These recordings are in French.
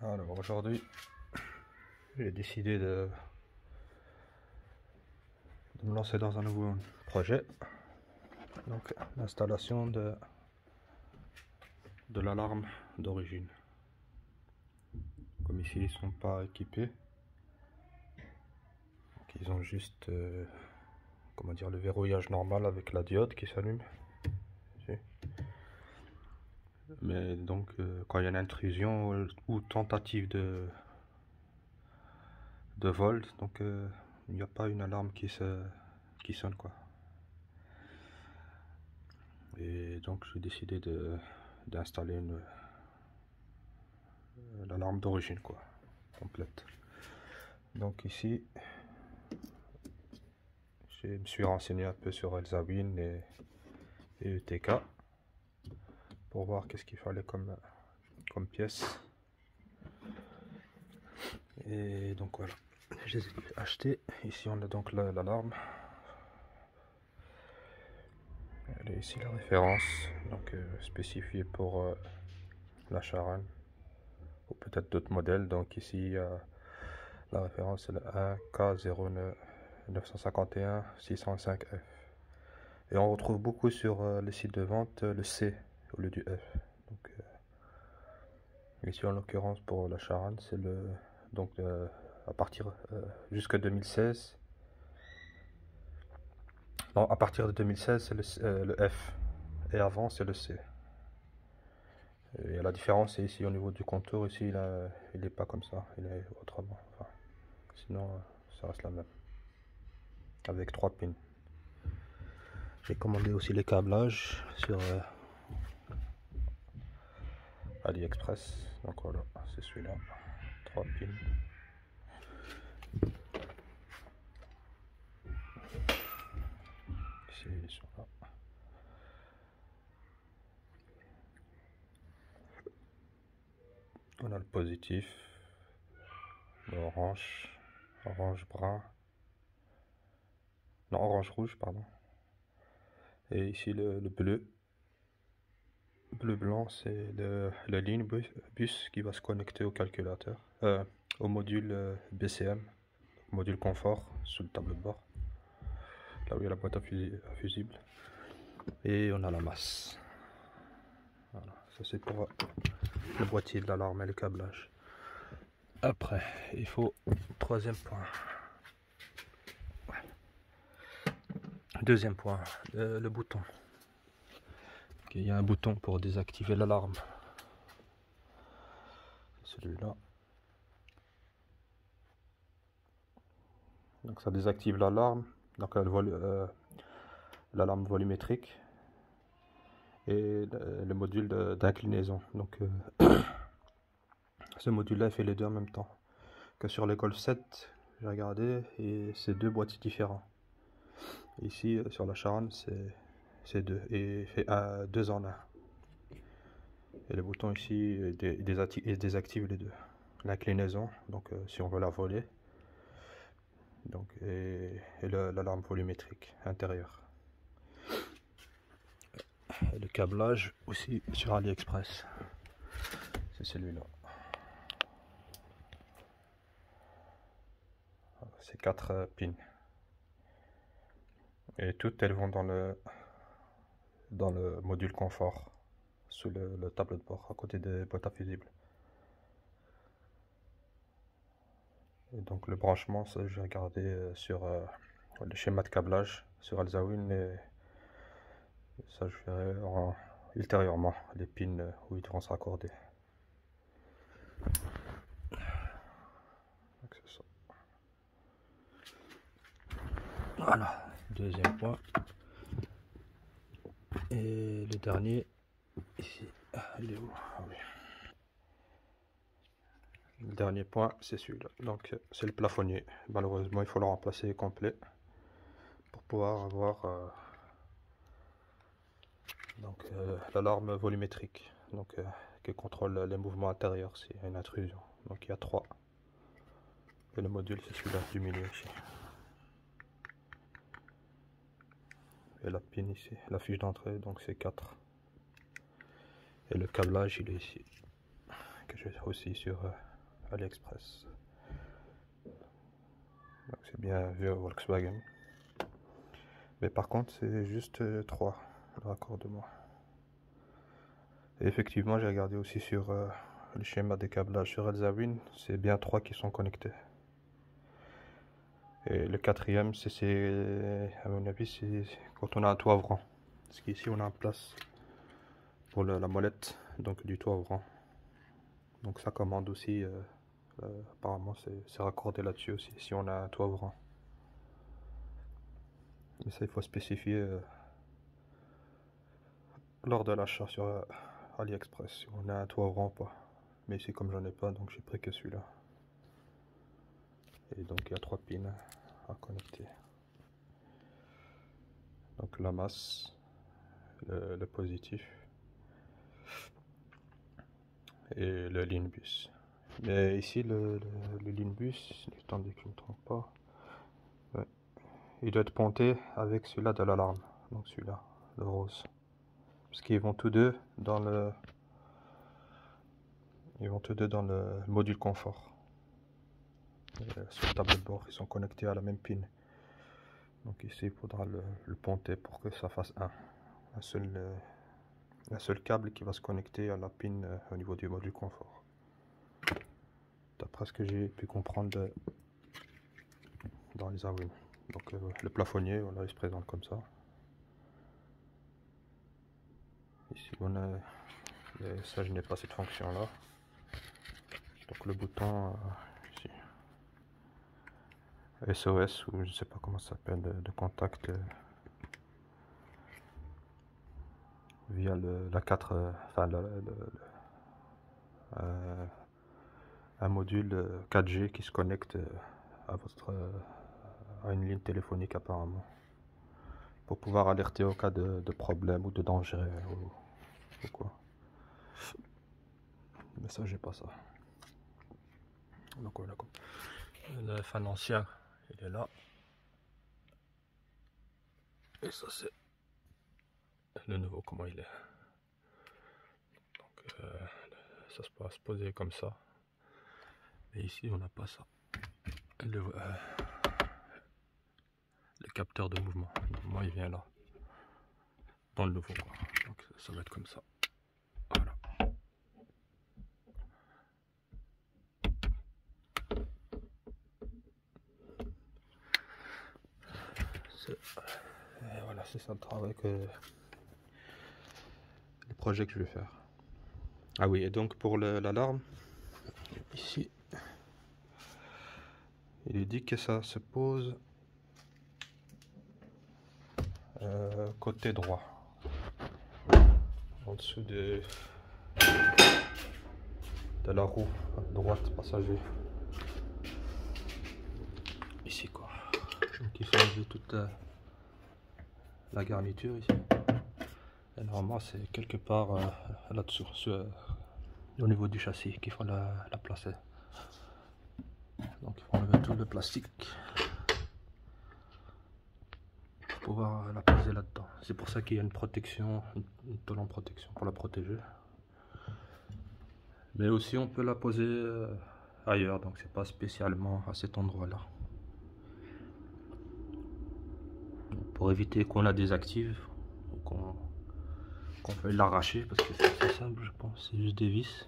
Alors aujourd'hui, j'ai décidé de me lancer dans un nouveau projet. Donc l'installation de l'alarme d'origine. Comme ici ils sont pas équipés, donc ils ont juste comment dire, le verrouillage normal avec la diode qui s'allume. Mais donc quand il y a une intrusion ou tentative de vol, donc il n'y a pas une alarme qui sonne quoi. Et donc j'ai décidé d'installer l'alarme d'origine quoi, complète. Donc ici je me suis renseigné un peu sur Elzawin et ETK pour voir qu'est-ce qu'il fallait comme pièce. Et donc voilà, je les ai achetés. Ici on a donc l'alarme. Elle est ici la référence, donc spécifiée pour la Charan ou peut-être d'autres modèles. Donc ici la référence c'est le 1K09651-605F. Et on retrouve beaucoup sur les sites de vente le C au lieu du F. Donc, ici en l'occurrence pour la Charan, c'est le donc à partir jusqu'à 2016. Non, à partir de 2016 c'est le F et avant c'est le C. Et la différence c'est ici au niveau du contour, ici il n'est pas comme ça, il est autrement. Enfin, sinon ça reste la même. Avec 3 pins. J'ai commandé aussi les câblages sur AliExpress. Donc voilà, c'est celui-là. 3 pins. Ici, ils sont là. On a le positif, l'orange, orange brun, non orange rouge pardon. Et ici le bleu. Bleu blanc c'est la ligne bus qui va se connecter au calculateur, au module BCM, module confort sous le tableau de bord, là où il y a la boîte à fusible. Et on a la masse. Voilà, ça c'est pour le boîtier de l'alarme et le câblage. Après, il faut troisième point. Deuxième point, le bouton. Il y a un bouton pour désactiver l'alarme. Celui-là. Donc ça désactive l'alarme. Donc l'alarme volumétrique et le module d'inclinaison. Donc ce module-là fait les deux en même temps. Que sur les Golf 7, j'ai regardé et c'est deux boîtiers différents. Ici sur la Charan c'est deux et il fait deux en un. Et le bouton ici il désactive les deux. L'inclinaison, donc si on veut la voler, donc et l'alarme volumétrique intérieure. Et le câblage aussi sur AliExpress, c'est celui-là. C'est 4 pins et toutes elles vont dans le module confort sous le tableau de bord à côté des boîtes à fusibles. Et donc le branchement, ça j'ai regardé sur le schéma de câblage sur Elzawin et ça je verrai ultérieurement les pins où ils devront se raccorder. Donc c'est ça. Voilà, deuxième point. Et le dernier, ici, il est où? Ah oui. Le dernier point, c'est celui-là. Donc c'est le plafonnier. Malheureusement, il faut le remplacer complet pour pouvoir avoir l'alarme volumétrique, donc qui contrôle les mouvements intérieurs s'il y a une intrusion. Donc il y a 3. Et le module, c'est celui-là du milieu ici. Et la pin ici, la fiche d'entrée, donc c'est 4. Et le câblage, il est ici, que je fais aussi sur AliExpress. Donc c'est bien vu Volkswagen. Mais par contre, c'est juste 3 le raccordement. Et effectivement, j'ai regardé aussi sur le schéma des câblages sur Elzawin, c'est bien 3 qui sont connectés. Et le quatrième, à mon avis, c'est quand on a un toit ouvrant. Parce qu'ici, on a en place pour la molette, donc du toit ouvrant. Donc ça commande aussi, apparemment, c'est raccordé là-dessus aussi, si on a un toit ouvrant. Mais ça, il faut spécifier lors de l'achat sur AliExpress, si on a un toit ouvrant ou pas. Mais ici, comme j'en ai pas, donc j'ai pris que celui-là. Et donc, il y a 3 pins à connecter. Donc la masse, le positif et le lean bus. Mais ici, le lean bus, attendez que je ne me trompe pas, ouais, il doit être ponté avec celui-là de l'alarme, donc celui-là, le rose. Parce qu'ils vont tous deux dans le module confort. Sur le tableau de bord, ils sont connectés à la même pin. Donc ici, il faudra le ponter pour que ça fasse un seul câble qui va se connecter à la pin au niveau du module confort. D'après ce que j'ai pu comprendre dans les Awin. Donc le plafonnier, voilà, il se présente comme ça. Ici on a, ça je n'ai pas cette fonction là. Donc le bouton ici, SOS ou je ne sais pas comment ça s'appelle, de contact via la 4, enfin un module 4G qui se connecte à une ligne téléphonique apparemment, pour pouvoir alerter au cas de problème ou de danger ou quoi. Mais ça, j'ai pas ça. Donc voilà quoi. Le fan ancien, il est là. Et ça, c'est le nouveau, comment il est. Donc ça se passe poser comme ça. Et ici, on n'a pas ça. Le capteur de mouvement. Moi, il vient là. Dans le nouveau, quoi. Donc ça va être comme ça. Voilà. Et voilà, c'est ça le travail le projet que je vais faire. Ah oui, et donc pour l'alarme, ici, il est dit que ça se pose côté droit, en dessous de la roue droite passager. Ici quoi. Donc il faut enlever toute la garniture ici. Et normalement c'est quelque part là-dessous, au niveau du châssis qu'il faut la placer. Donc il faut enlever tout le plastique pour pouvoir la poser là-dedans. C'est pour ça qu'il y a une protection, une tôle en protection pour la protéger. Mais aussi on peut la poser ailleurs, donc c'est pas spécialement à cet endroit là. Pour éviter qu'on la désactive ou qu'on veuille l'arracher, parce que c'est assez simple, je pense, c'est juste des vis.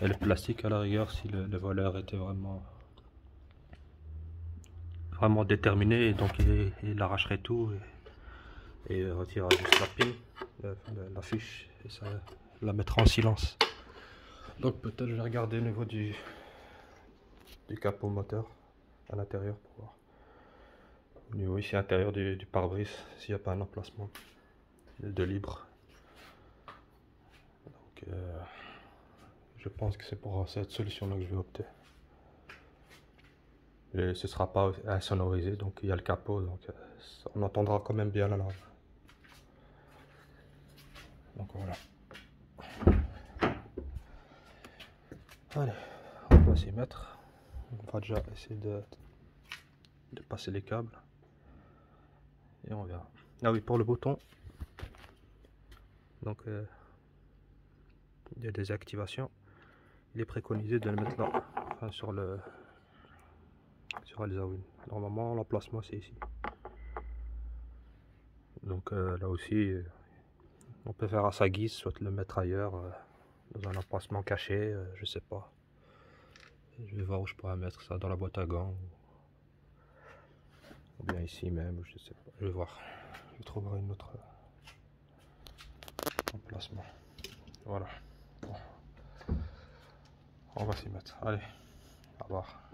Et le plastique à la rigueur, si le voleur était vraiment déterminé, et donc il arracherait tout et retirera juste la pin, la fiche, et ça la mettra en silence. Donc peut-être je vais regarder au niveau du capot moteur à l'intérieur pour voir. Au niveau ici intérieur du pare-brise, s'il n'y a pas un emplacement de libre. Donc je pense que c'est pour cette solution là que je vais opter. Et ce sera pas insonorisé, donc il y a le capot, donc on entendra quand même bien la lave. Donc voilà. Allez, on va s'y mettre. On va déjà essayer de passer les câbles. Et on verra. Ah oui, pour le bouton. Donc il y a des activations. il est préconisé de le mettre là, enfin, sur Al-Zawin. Normalement, l'emplacement c'est ici. Donc là aussi, on peut faire à sa guise, soit le mettre ailleurs, dans un emplacement caché, je sais pas. Je vais voir où je pourrais mettre ça, dans la boîte à gants, ou bien ici même, je sais pas. Je vais voir. Je trouverai une autre emplacement. Voilà. Bon. On va s'y mettre. Allez, au revoir.